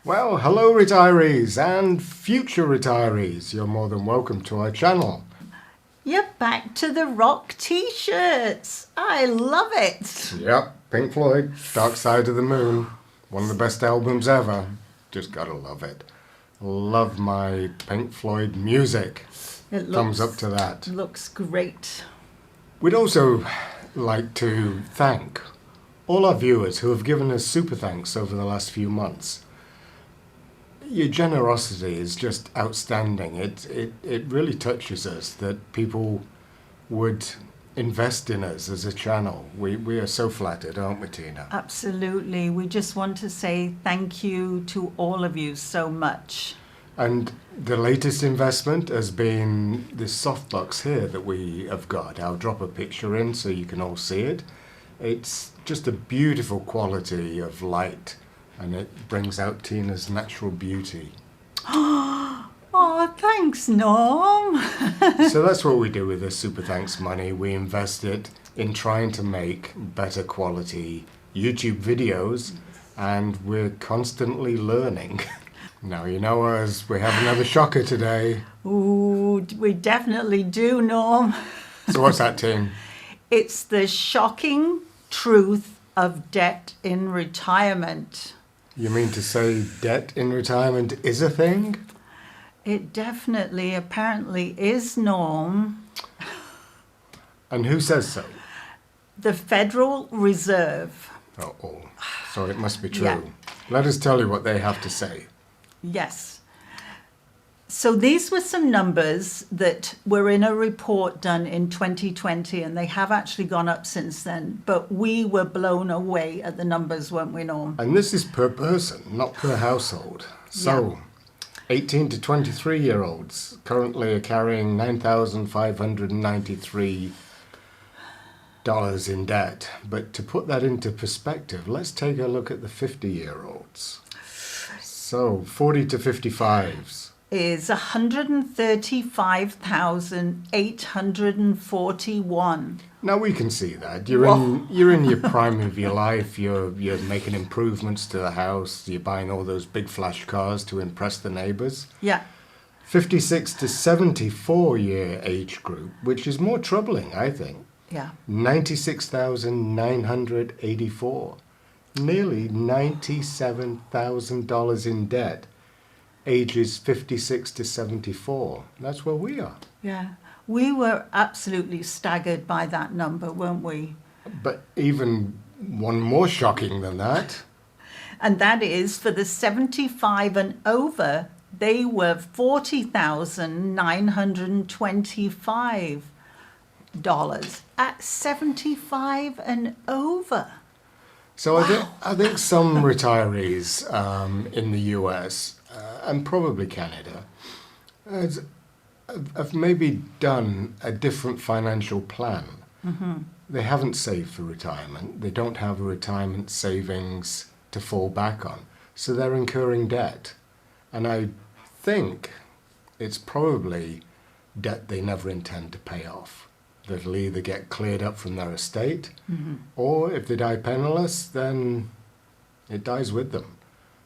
Well, hello retirees and future retirees. You're more than welcome to our channel. You're back to the rock t-shirts. I love it. Yep, Pink Floyd, Dark Side of the Moon. One of the best albums ever. Just gotta love it. Love my Pink Floyd music. Thumbs up to that. Looks great. We'd also like to thank all our viewers who have given us super thanks over the last few months. Your generosity is just outstanding. It really touches us that people would invest in us as a channel. We are so flattered, aren't we, Tina? Absolutely. We just want to say thank you to all of you so much. And the latest investment has been this softbox here that we have got. I'll drop a picture in so you can all see it. It's just a beautiful quality of light, and it brings out Tina's natural beauty. Oh, thanks, Norm. So that's what we do with this super thanks money. We invest it in trying to make better quality YouTube videos, and we're constantly learning. Now, you know us, we have another shocker today. Ooh, we definitely do, Norm. So what's that, Tim? It's the shocking truth of debt in retirement. You mean to say debt in retirement is a thing? It definitely, apparently is, Norm. And who says so? The Federal Reserve. Oh, so it must be true. Yeah. Let us tell you what they have to say. Yes. So these were some numbers that were in a report done in 2020, and they have actually gone up since then. But we were blown away at the numbers, weren't we, Norm? And this is per person, not per household. So, 18 to 23-year-olds currently are carrying $9,593 in debt. But to put that into perspective, let's take a look at the 50-year-olds. So, 40 to 55s. Is 135,841. Now we can see that you're in your prime of your life. You're making improvements to the house. You're buying all those big flash cars to impress the neighbours. Yeah. 56 to 74-year age group, which is more troubling, I think. Yeah. $96,984, nearly $97,000 in debt. Ages 56 to 74. That's where we are. Yeah. We were absolutely staggered by that number, weren't we? But even one more shocking than that. And that is for the 75 and over, they were $40,925 at 75 and over. So I think some retirees in the US and probably Canada have maybe done a different financial plan. Mm-hmm. They haven't saved for retirement. They don't have a retirement savings to fall back on. So they're incurring debt. And I think it's probably debt they never intend to pay off. That'll either get cleared up from their estate, or if they die penniless, then it dies with them.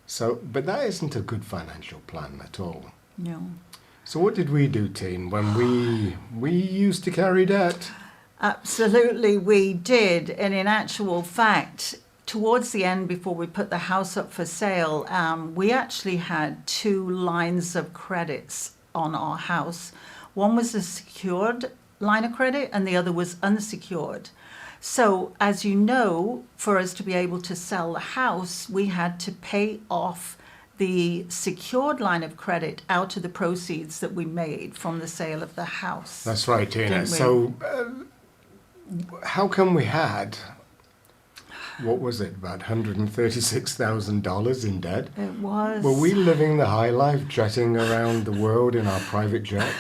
So, but that isn't a good financial plan at all. No. So what did we do, Teen, when we used to carry debt? Absolutely, we did. And in actual fact, towards the end, before we put the house up for sale, we actually had 2 lines of credits on our house. One was a secured line of credit and the other was unsecured. So, as you know, for us to be able to sell the house, we had to pay off the secured line of credit out of the proceeds that we made from the sale of the house. That's right, Tina. So, how come we had, what was it, about $136,000 in debt? It was. Were we living the high life, jetting around the world in our private jet?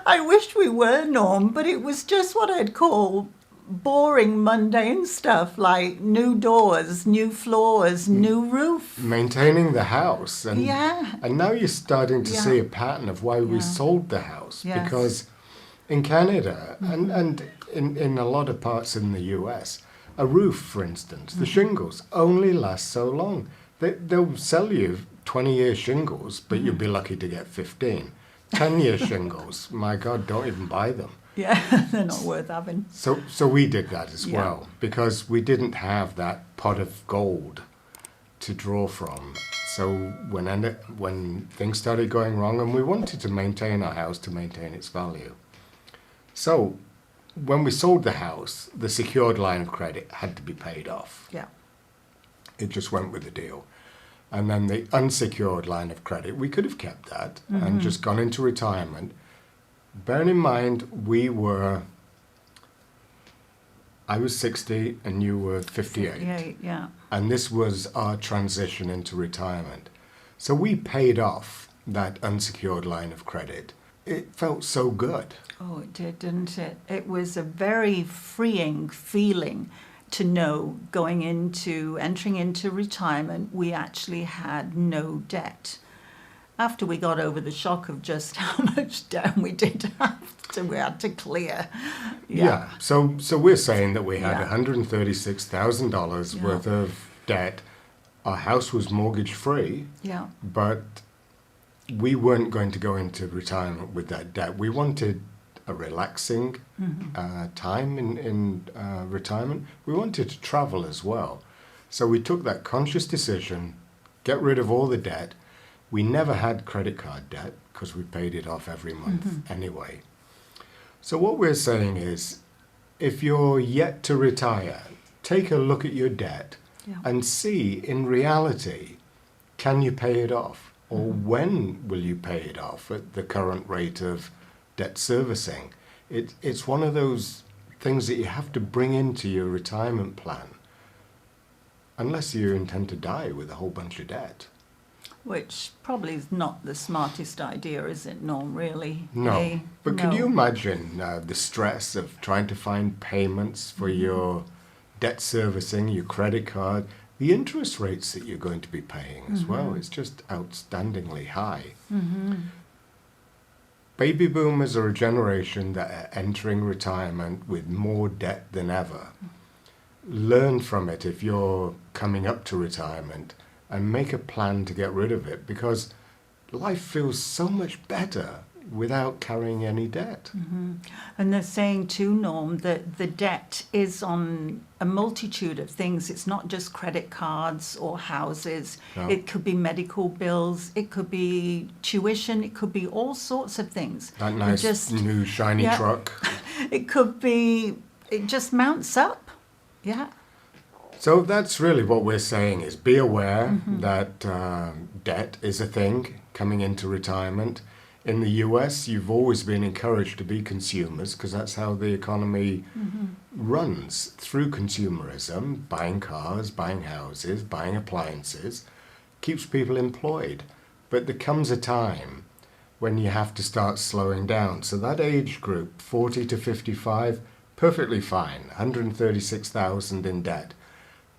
I wished we were, Norm, but it was just what I'd call boring, mundane stuff like new doors, new floors, new roof. Maintaining the house. And, Yeah. And now you're starting to Yeah. see a pattern of why we Yeah. sold the house. Yes. Because in Canada and in a lot of parts in the US, a roof, for instance, the shingles only last so long. They'll sell you 20-year shingles, but you'd be lucky to get 15. 10-year shingles, my God, don't even buy them. Yeah, they're not worth having. So we did that as Yeah. well, because we didn't have that pot of gold to draw from. So when things started going wrong, and we wanted to maintain our house to maintain its value. So when we sold the house, the secured line of credit had to be paid off. Yeah. It just went with the deal. And then the unsecured line of credit, we could have kept that and just gone into retirement. Bearing in mind, I was 60 and you were 58. Yeah. And this was our transition into retirement. So we paid off that unsecured line of credit. It felt so good. Oh, it did, didn't it? It was a very freeing feeling to know entering into retirement, we actually had no debt. After we got over the shock of just how much debt we had to clear. Yeah. So we're saying that we had Yeah. $136,000 Yeah. worth of debt. Our house was mortgage free, Yeah. but we weren't going to go into retirement with that debt. We wanted a relaxing time in retirement. We wanted to travel as well. So we took that conscious decision, get rid of all the debt. We never had credit card debt because we paid it off every month anyway. So what we're saying is, if you're yet to retire, take a look at your debt Yeah. and see in reality, can you pay it off? Or when will you pay it off at the current rate of debt servicing? It's one of those things that you have to bring into your retirement plan, unless you intend to die with a whole bunch of debt. Which probably is not the smartest idea, is it, Norm, really? No. Eh? But could No. you imagine the stress of trying to find payments for your debt servicing, your credit card, the interest rates that you're going to be paying as well? It's just outstandingly high. Baby boomers are a generation that are entering retirement with more debt than ever. Learn from it if you're coming up to retirement and make a plan to get rid of it, because life feels so much better without carrying any debt. And they're saying too, Norm, that the debt is on a multitude of things. It's not just credit cards or houses. No. It could be medical bills. It could be tuition. It could be all sorts of things. That nice Just- new shiny yeah. truck. It could be, it just mounts up. Yeah. So that's really what we're saying is be aware that debt is a thing coming into retirement. In the US, you've always been encouraged to be consumers because that's how the economy runs, through consumerism, buying cars, buying houses, buying appliances, keeps people employed. But there comes a time when you have to start slowing down. So that age group, 40 to 55, perfectly fine, 136,000 in debt.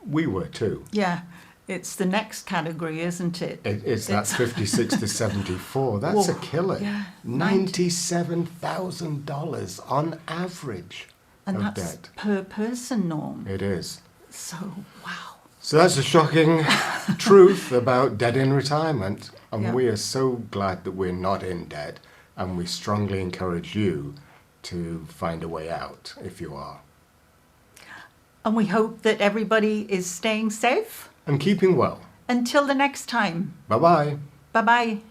We were too. Yeah. It's the next category, isn't it? It's that 56 to 74. That's a Whoa, killer. yeah, $97,000 on average And of that's debt. per person, Norm. It is. So, wow. So that's a shocking truth about debt in retirement. And Yeah. we are so glad that we're not in debt. And we strongly encourage you to find a way out if you are. And we hope that everybody is staying safe. And keeping well. Until the next time. Bye-bye. Bye-bye.